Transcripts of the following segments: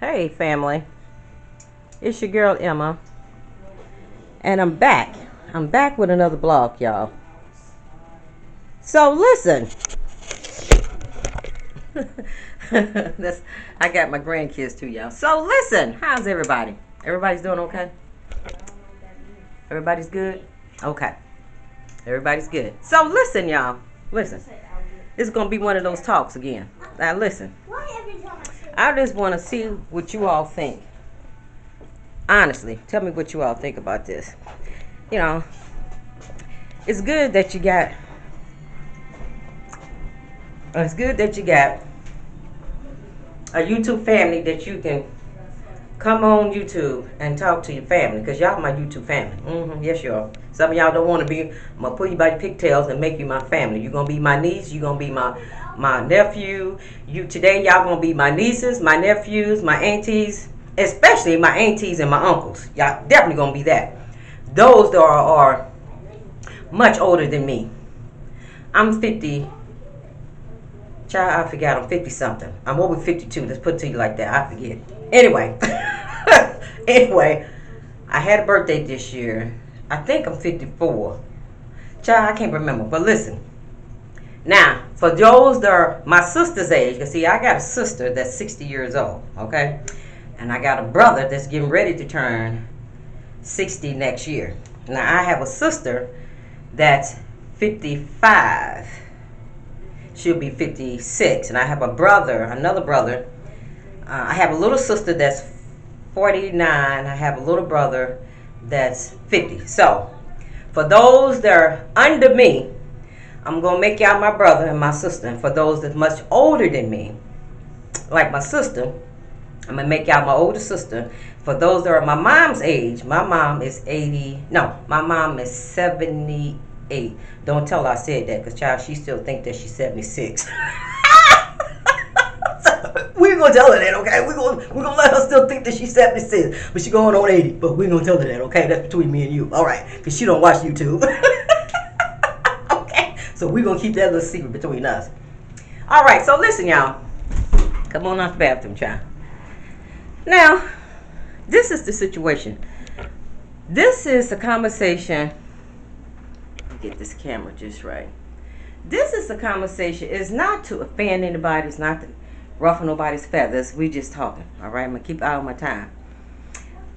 Hey family, it's your girl Emma, and I'm back. I'm back with another blog, y'all. So listen, I got my grandkids too, y'all. So listen, how's everybody? Everybody's doing okay? Everybody's good? Okay, everybody's good. So listen, y'all. Listen, it's gonna be one of those talks again. Now listen, I just want to see what you all think. Honestly, tell me what you all think about this. You know, it's good that you got. It's good that you got a YouTube family that you can come on YouTube and talk to your family, because y'all my YouTube family. Yes, y'all. Some of y'all don't want to be. I'm gonna pull you by your pigtails and make you my family. You're gonna be my niece. You're gonna be my nephew. Today y'all gonna be my nieces, my nephews, my aunties, especially my aunties and my uncles. Y'all definitely gonna be that. Those that are much older than me. I'm 50. Child, I forgot. I'm 50 something. I'm over 52. Let's put it to you like that. I forget. Anyway. Anyway, I had a birthday this year. I think I'm 54. Child, I can't remember. But listen. Now, for those that are my sister's age, because see, I got a sister that's 60 years old. Okay? And I got a brother that's getting ready to turn 60 next year. Now, I have a sister that's 55. She'll be 56. And I have another brother. I have a little sister that's 49. I have a little brother that's 50. So, for those that are under me, I'm going to make y'all my brother and my sister. And for those that's much older than me, like my sister, I'm going to make y'all my older sister. For those that are my mom's age, my mom is 80. No, my mom is 78. Don't tell her I said that, because child, she still think that she's 76. We're gonna tell her that, okay? We're gonna let her still think that she's 76, but she's going on 80. But we're gonna tell her that, okay? That's between me and you, all right? Because she don't watch YouTube. Okay, so we're gonna keep that little secret between us. All right, so listen, y'all. Come on out the bathroom, child. Now, this is the situation. This is a conversation. Get this camera just right. This is a conversation. It's not to offend anybody. It's not to ruffle nobody's feathers. We just talking. All right. I'm gonna keep out of my time.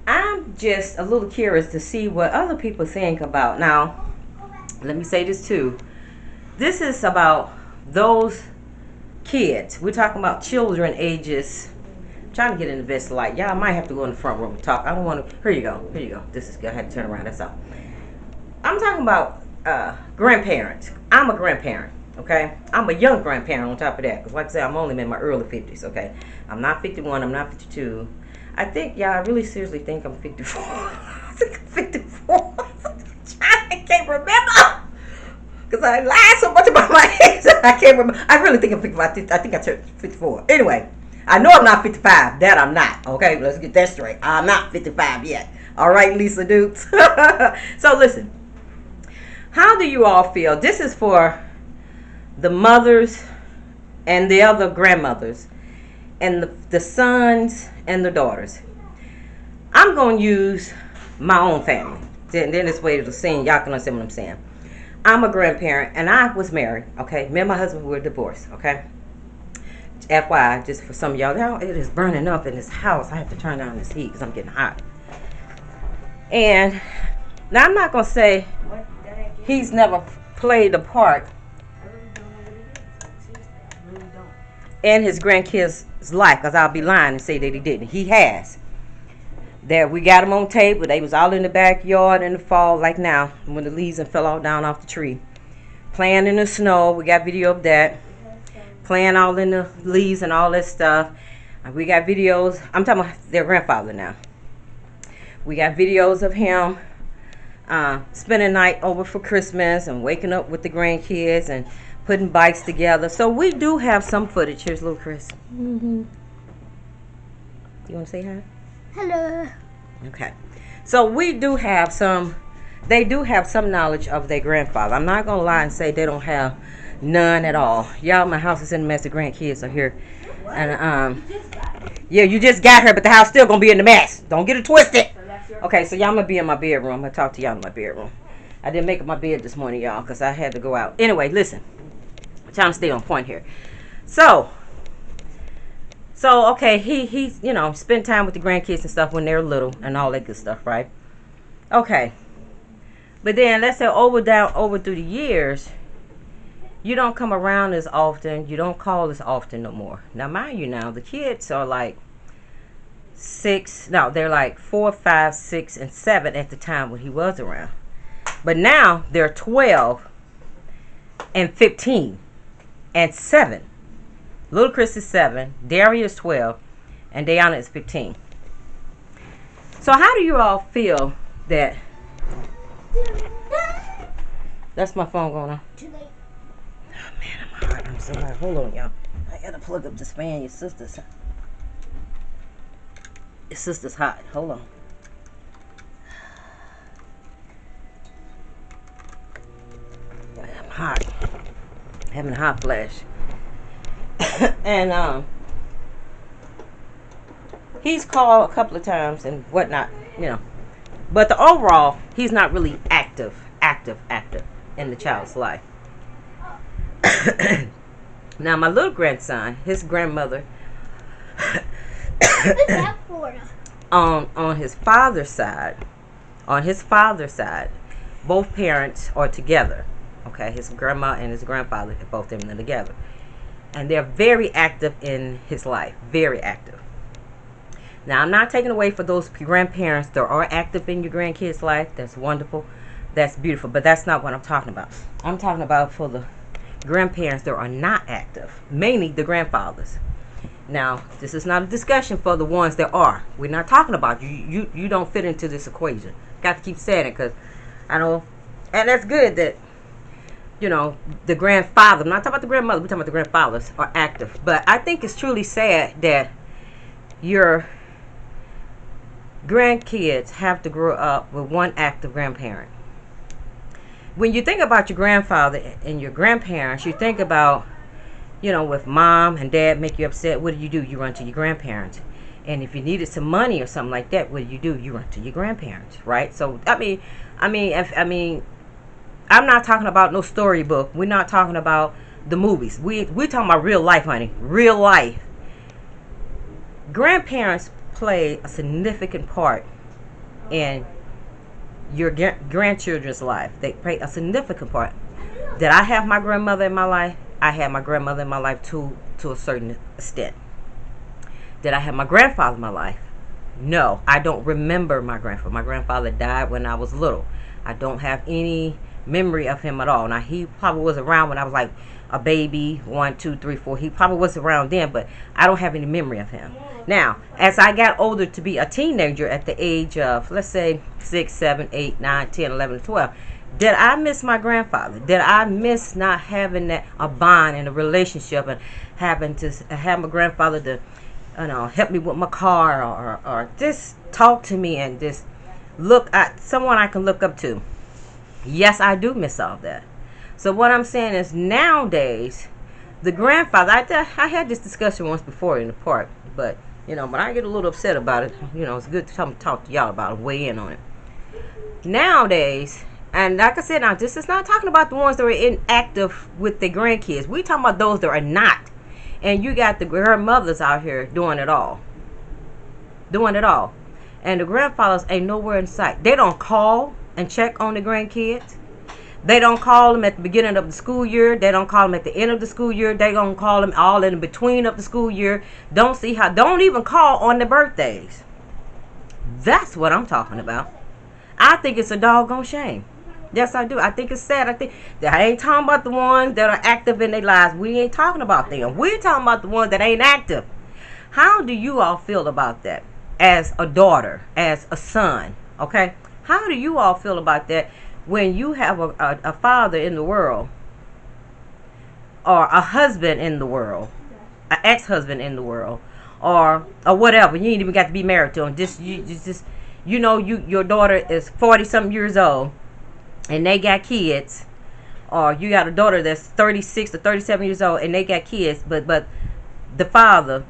I'm just a little curious to see what other people think about. Now, let me say this too. This is about those kids. We're talking about children ages. I'm trying to get in the best light. Y'all might have to go in the front room and talk. I don't want to. Here you go. Here you go. This is. I had to turn around. That's all. I'm talking about grandparents. I'm a grandparent. Okay, I'm a young grandparent on top of that, because like I said, I'm only in my early 50s. Okay, I'm not 51, I'm not 52. I think, y'all, I really seriously think I'm 54. I think I'm 54. I can't remember, because I lied so much about my age. I can't remember. I really think I'm 55. I think I turned 54. Anyway, I know I'm not 55. That I'm not. Okay, let's get that straight. I'm not 55 yet. All right, Lisa Dukes. So listen, how do you all feel? This is for the mothers and the other grandmothers and the sons and the daughters. I'm going to use my own family. Then this way it'll seem, y'all can understand what I'm saying. I'm a grandparent and I was married, okay? Me and my husband were divorced, okay? FYI, just for some of y'all, it is burning up in this house. I have to turn down this heat because I'm getting hot. And now I'm not going to say he's never played a part in his grandkids' life, because I'll be lying and say that he didn't. He has. There, we got him on tape, but they was all in the backyard in the fall, like now, when the leaves and fell all down off the tree. Playing in the snow. We got video of that. Playing all in the leaves and all that stuff. We got videos. I'm talking about their grandfather now. We got videos of him spending night over for Christmas and waking up with the grandkids and putting bikes together. So we do have some footage. Here's little Chris. You want to say hi? Hello. Okay. So we do have some, they do have some knowledge of their grandfather. I'm not going to lie and say they don't have None at all. Y'all, my house is in a mess. The grandkids are here. And, yeah, you just got her, but the house still going to be in the mess. Don't get it twisted. Okay, so y'all going to be in my bedroom. I'm going to talk to y'all in my bedroom. I didn't make up my bed this morning, y'all, because I had to go out. Anyway, listen. I'm trying to stay on point here. So okay, he's, you know, spend time with the grandkids and stuff when they're little and all that good stuff, right? Okay. But then, let's say over through the years, you don't come around as often. You don't call as often no more. Now, mind you now, the kids are like they're like 4, 5, 6, and 7 at the time when he was around. But now, they're 12 and 15 and 7. Little Chris is 7, Darius is 12, and Diana is 15. So how do you all feel that... That's my phone going on. Too late. Oh man, I'm hot. I'm so hot. Hold on, y'all. I gotta plug up this fan. Your sister's hot. Hold on. I'm hot. Having a hot flash. And he's called a couple of times and whatnot, you know. But the overall, he's not really active in the child's life. Now, my little grandson, his grandmother, on his father's side, both parents are together. Okay, his grandma and his grandfather, both of them together. And they're very active in his life. Very active. Now, I'm not taking away for those grandparents that are active in your grandkids' life. That's wonderful. That's beautiful. But that's not what I'm talking about. I'm talking about for the grandparents that are not active. Mainly the grandfathers. Now, this is not a discussion for the ones that are. We're not talking about you. You don't fit into this equation. Got to keep saying it because I know. And that's good that, you know, the grandfather, I'm not talking about the grandmother, we're talking about the grandfathers are active. But I think it's truly sad that your grandkids have to grow up with one active grandparent. When you think about your grandfather and your grandparents, you think about, you know, with mom and dad make you upset, what do? You run to your grandparents. And if you needed some money or something like that, what do? You run to your grandparents, right? So, I mean, I'm not talking about no storybook. We're not talking about the movies. We're talking about real life, honey. Real life. Grandparents play a significant part in your grandchildren's life. They play a significant part. Did I have my grandmother in my life? I had my grandmother in my life to a certain extent. Did I have my grandfather in my life? No, I don't remember my grandfather. My grandfather died when I was little. I don't have any memory of him at all. Now, he probably was around when I was like a baby, 1, 2, 3, 4. He probably was around then, but I don't have any memory of him. Now, as I got older to be a teenager at the age of, let's say, 6, 7, 8, 9, 10, 11, 12, did I miss my grandfather? Did I miss not having a bond and a relationship and having to have my grandfather to, you know, help me with my car or just talk to me and just look at someone I can look up to? Yes, I do miss all that. So what I'm saying is nowadays, the grandfather, I had this discussion once before in the park, but, you know, when I get a little upset about it, you know, it's good to come talk to y'all about it, weigh in on it. Nowadays, and like I said, now, this is not talking about the ones that are inactive with their grandkids. We talking about those that are not. And you got the grandmothers out here doing it all. Doing it all. And the grandfathers ain't nowhere in sight. They don't call and check on the grandkids. They don't call them at the beginning of the school year. They don't call them at the end of the school year. They don't call them all in between of the school year. Don't even call on their birthdays. That's what I'm talking about. I think it's a doggone shame. Yes, I do. I think it's sad. I think that I ain't talking about the ones that are active in their lives. We ain't talking about them. We're talking about the ones that ain't active. How do you all feel about that? As a daughter, as a son, okay? How do you all feel about that when you have a father in the world or a husband in the world, an ex-husband in the world, or whatever? You ain't even got to be married to him. Your daughter is 40-something years old and they got kids, or you got a daughter that's 36 or 37 years old and they got kids, but the father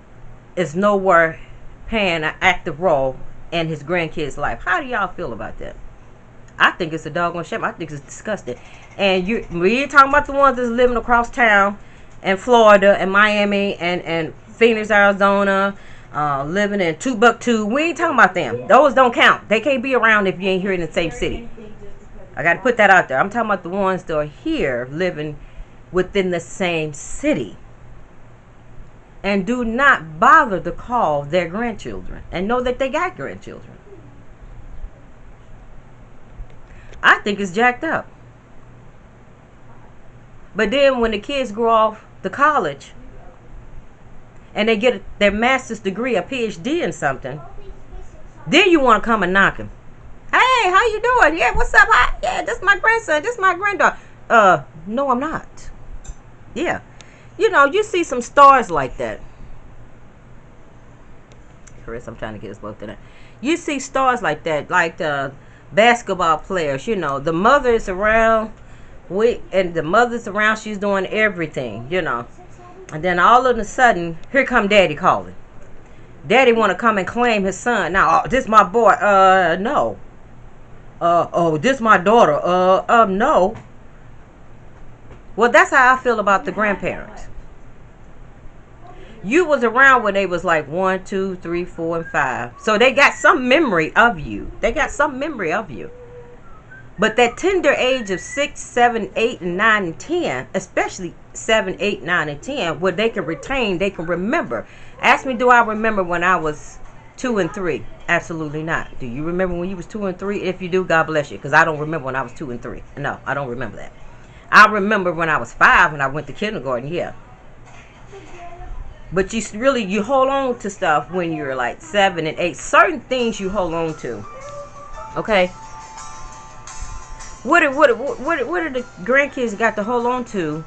is nowhere playing an active role in his grandkids' life. How do y'all feel about that? I think it's a doggone shame. I think it's disgusting. And we ain't talking about the ones that's living across town in Florida and Miami and Phoenix, Arizona, living in Timbuktu. We ain't talking about them. Those don't count. They can't be around if you ain't here in the same city. I got to put that out there. I'm talking about the ones that are here living within the same city. And do not bother to call their grandchildren and know that they got grandchildren. I think it's jacked up. But then when the kids grow off to college and they get their master's degree, a PhD in something, then you want to come and knock him. Hey, how you doing? Yeah, what's up? Hi. Yeah, this is my grandson. This is my granddaughter. No, I'm not. Yeah. You know, you see some stars like that. Chris, I'm trying to get us both to that. You see stars like that, like the basketball players. You know, the mother is around, she's doing everything, you know. And then all of a sudden, here come daddy calling. Daddy want to come and claim his son. Now, this my boy. No. This my daughter. No. Well, that's how I feel about the grandparents. You was around when they was like 1, 2, 3, 4, and 5. So they got some memory of you. But that tender age of 6, 7, 8, and 9, and 10, especially 7, 8, 9, and 10, where they can retain, they can remember. Ask me, do I remember when I was 2 and 3? Absolutely not. Do you remember when you was 2 and 3? If you do, God bless you, because I don't remember when I was 2 and 3. No, I don't remember that. I remember when I was 5 and I went to kindergarten, yeah. But you hold on to stuff when you're like 7 and 8. Certain things you hold on to. Okay? What are the grandkids got to hold on to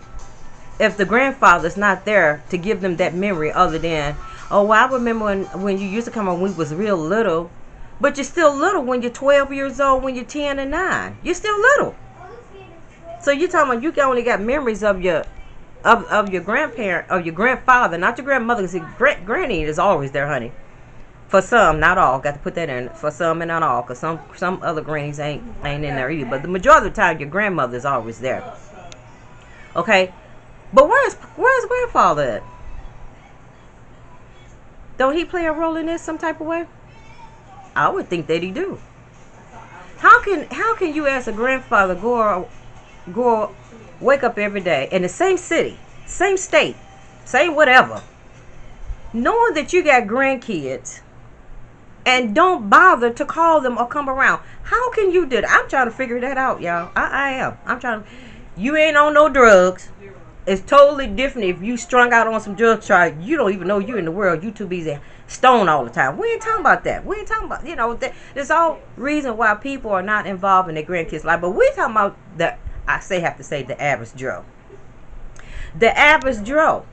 if the grandfather's not there to give them that memory other than, oh, well, I remember when you used to come when we was real little. But you're still little when you're 12 years old, when you're 10 and 9. You're still little. So you're talking about you only got memories of your grandparent, of your grandfather, not your grandmother. Because granny is always there, honey. For some, not all. Got to put that in. For some and not all, because some other grannies ain't in there either. But the majority of the time, your grandmother's always there. Okay, but where's grandfather at? Don't he play a role in this some type of way? I would think that he do. How can you as a grandfather go wake up every day in the same city, same state, same whatever, knowing that you got grandkids and don't bother to call them or come around? How can you do that? I'm trying to figure that out, y'all. I am. I'm trying to. You ain't on no drugs. It's totally different if you strung out on some drugs. You don't even know you in the world. You too busy stoned all the time. We ain't talking about that. We ain't talking about, there's all reason why people are not involved in their grandkids' life. But we talking about the average Joe. The average Joe.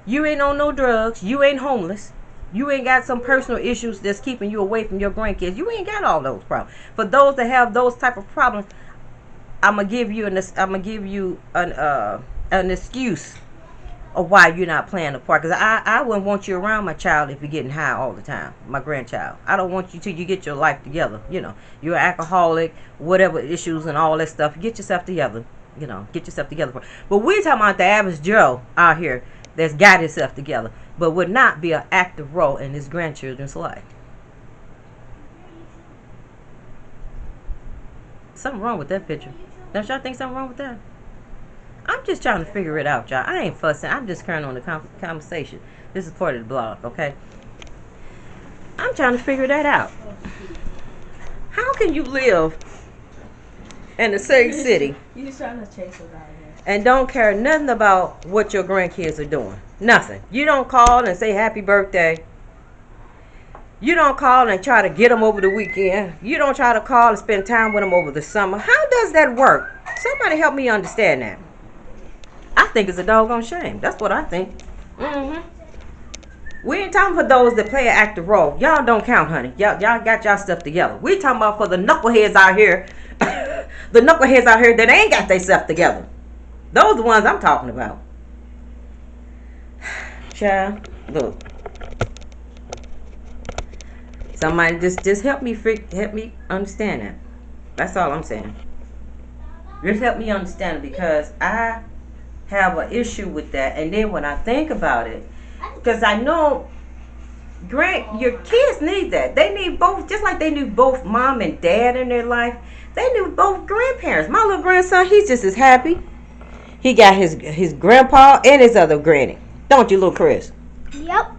You ain't on no drugs. You ain't homeless. You ain't got some personal issues that's keeping you away from your grandkids. You ain't got all those problems. For those that have those type of problems, I'm gonna give you an excuse of why you're not playing the part. Because I wouldn't want you around my child if you're getting high all the time. My grandchild. I don't want you till you get your life together. You're an alcoholic, whatever issues and all that stuff. Get yourself together. Get yourself together. But we're talking about the average Joe out here that's got himself together, but would not be an active role in his grandchildren's life. Something wrong with that picture. Don't y'all think something wrong with that? I'm just trying to figure it out, y'all. I ain't fussing. I'm just carrying on the conversation. This is part of the blog, okay? I'm trying to figure that out. How can you live in the same city You just trying to chase us out of here. and don't care nothing about what your grandkids are doing? Nothing. You don't call and say happy birthday. You don't call and try to get them over the weekend. You don't try to call and spend time with them over the summer. How does that work? Somebody help me understand that. I think it's a doggone shame. That's what I think. We ain't talking for those that play an active role. Y'all don't count, honey. Y'all got y'all stuff together. We talking about for the knuckleheads out here the knuckleheads out here that ain't got themselves together. Those are the ones I'm talking about. Child, look. Somebody just help me understand that. That's all I'm saying. Just help me understand it, because I have an issue with that. And then when I think about it, because I know your kids need that. They need both, just like they need both mom and dad in their life. They need both grandparents. My little grandson, he's just as happy. He got his grandpa and his other granny. Don't you, little Chris? Yep.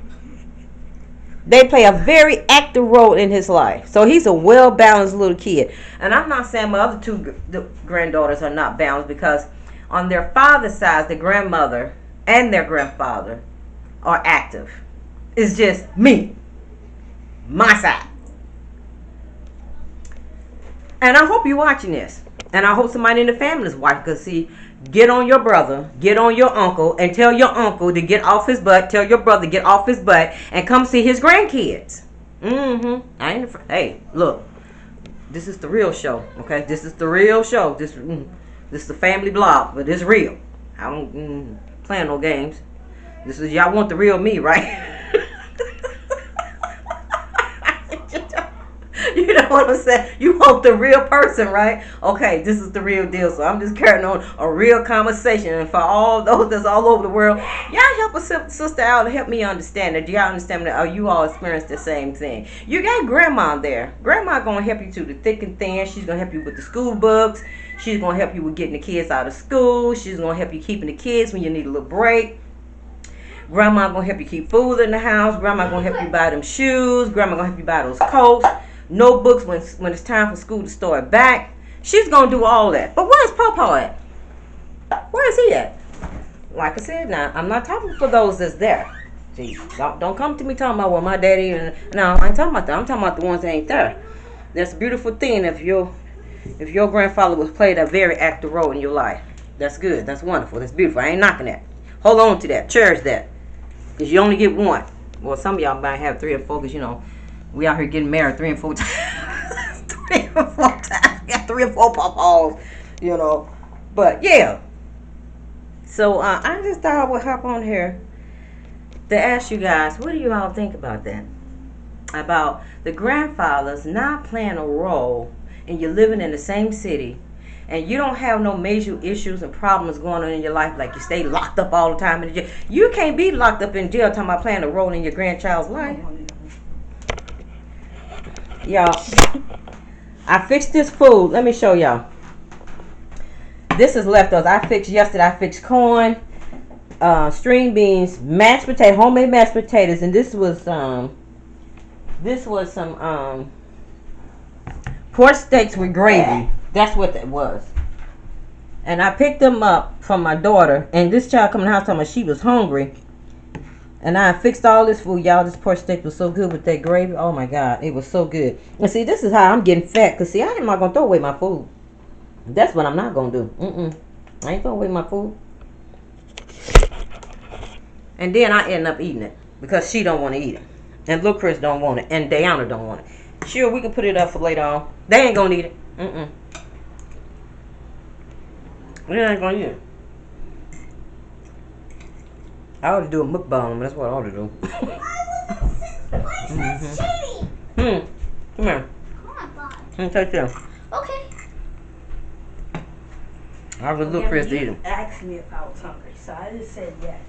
They play a very active role in his life. So he's a well-balanced little kid. And I'm not saying my other two granddaughters are not balanced, because on their father's side, the grandmother and their grandfather are active. It's just me. My side. And I hope you're watching this. And I hope somebody in the family is watching. Because, see, get on your brother, get on your uncle, and tell your uncle to get off his butt. Tell your brother to get off his butt and come see his grandkids. Hey, look. This is the real show, okay? This is the real show. This is the family blog, but it's real. I don't play no games. This is, y'all want the real me, right? You know what I'm saying? You want the real person, right? Okay, this is the real deal. So I'm just carrying on a real conversation. And for all those that's all over the world, y'all help a sister out and help me understand it. Do y'all understand that? Oh, you all experience the same thing. You got grandma there. Grandma gonna help you to the thick and thin. She's gonna help you with the school books. She's gonna help you with getting the kids out of school. She's gonna help you keeping the kids when you need a little break. Grandma gonna help you keep food in the house. Grandma gonna help you buy them shoes. Grandma gonna help you buy those coats, notebooks when it's time for school to start back. She's gonna do all that. But where's Pawpaw at? Where is he at? Like I said, now I'm not talking for those that's there. Jeez, don't come to me talking about, well, my daddy and no, I ain't talking about that. I'm talking about the ones that ain't there. That's a beautiful thing if your grandfather was played a very active role in your life. That's good. That's wonderful. That's beautiful. I ain't knocking that. Hold on to that. Cherish that. Because you only get one. Well, some of y'all might have 3 or 4, because, you know, we out here getting married 3 and 4 times. 3 or 4 times. We got 3 or 4 pawpaws, you know. But, yeah. So, I just thought I would hop on here to ask you guys, what do you all think about that? About the grandfathers not playing a role, and you're living in the same city, and you don't have no major issues and problems going on in your life, like you stay locked up all the time in jail. You can't be locked up in jail talking about playing a role in your grandchild's life. Y'all, I fixed this food. Let me show y'all. This is leftovers. I fixed yesterday. I fixed corn, string beans, mashed potato, homemade mashed potatoes, and this was some pork steaks with gravy. That's what that was. And I picked them up from my daughter. And this child coming in the house talking about she was hungry. And I fixed all this food. Y'all, this pork steak was so good with that gravy. Oh, my God. It was so good. And see, this is how I'm getting fat. Because, see, I am not going to throw away my food. That's what I'm not going to do. I ain't throwing away my food. And then I end up eating it. Because she don't want to eat it. And Lil Chris don't want it. And Diana don't want it. Sure, we can put it up for later on. They ain't going to eat it. We ain't gonna eat it. I ought to do a mukbang. That's what I ought to do. Come here. Take this. Okay. I was Lil Chris to eat them. You asked me if I was hungry, so I just said yes.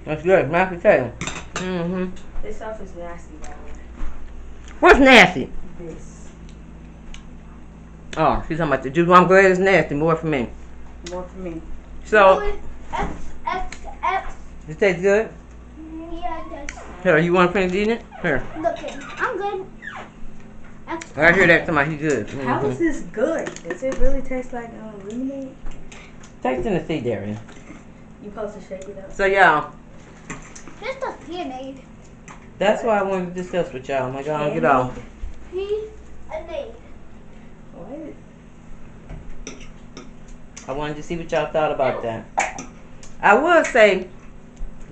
That's good. Mashed potato. This stuff is nasty, by the way. What's nasty? This. Oh, she's talking about the juice. I'm glad it's nasty. More for me. More for me. So, X. it tastes good? Yeah, it does. Here, you want to finish eating it? Here. Look, I'm good. I hear that somebody good. How is this good? Does it really taste like lemonade? Taste in the sea, Darian. You supposed to shake it up? So, y'all, This is peanut. that's what I wanted to discuss with y'all. My God, get off. Peanut. What? I wanted to see what y'all thought about that. I would say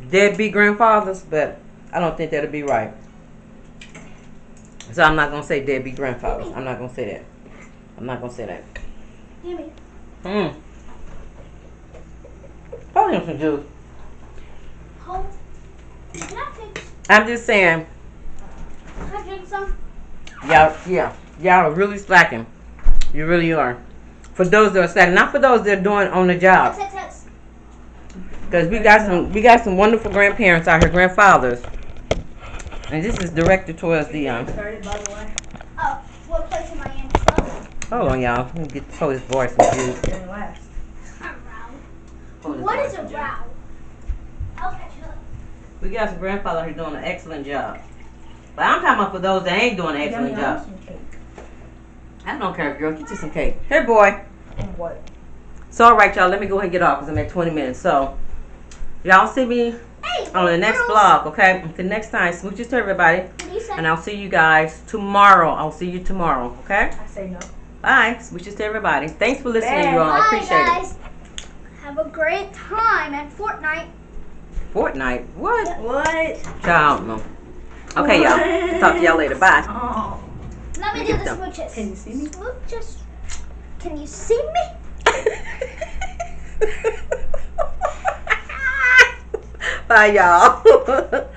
deadbeat grandfathers, but I don't think that'll be right. So I'm not going to say deadbeat grandfathers. I'm not going to say that. I'm not going to say that. Give me. Pour him some juice. Hold. Can I take? I'm just saying, Can I drink some? y'all are really slacking. You really are. For those that are slacking, not for those that are doing on the job. Yes. Because we got some wonderful grandparents out here, grandfathers. And this is directed towards the Started, by the way. Oh, what place am I in? Hold on, y'all. Let me get his voice some juice. Didn't last. What is a row? I'll catch up. We got some grandfathers who are doing an excellent job. But I'm talking about for those that ain't doing an excellent Yummy, job. some cake. I don't care, girl. Get you some cake. Here, boy. And what? So, all right, y'all. Let me go ahead and get off because I'm at 20 minutes. So, y'all see me on the next vlog, okay? Until next time, smooches to everybody. And I'll see you guys tomorrow. I'll see you tomorrow, okay? I say no. Bye. Smooches to everybody. Thanks for listening, Bye. you all. I Bye, appreciate guys. Have a great time at Fortnite. it. Fortnite? What? What? Child, I don't know. Okay, y'all. Talk to y'all later. Bye. Oh. Let me do the smooches. Can you see me? Smooches. Can you see me? Bye, y'all.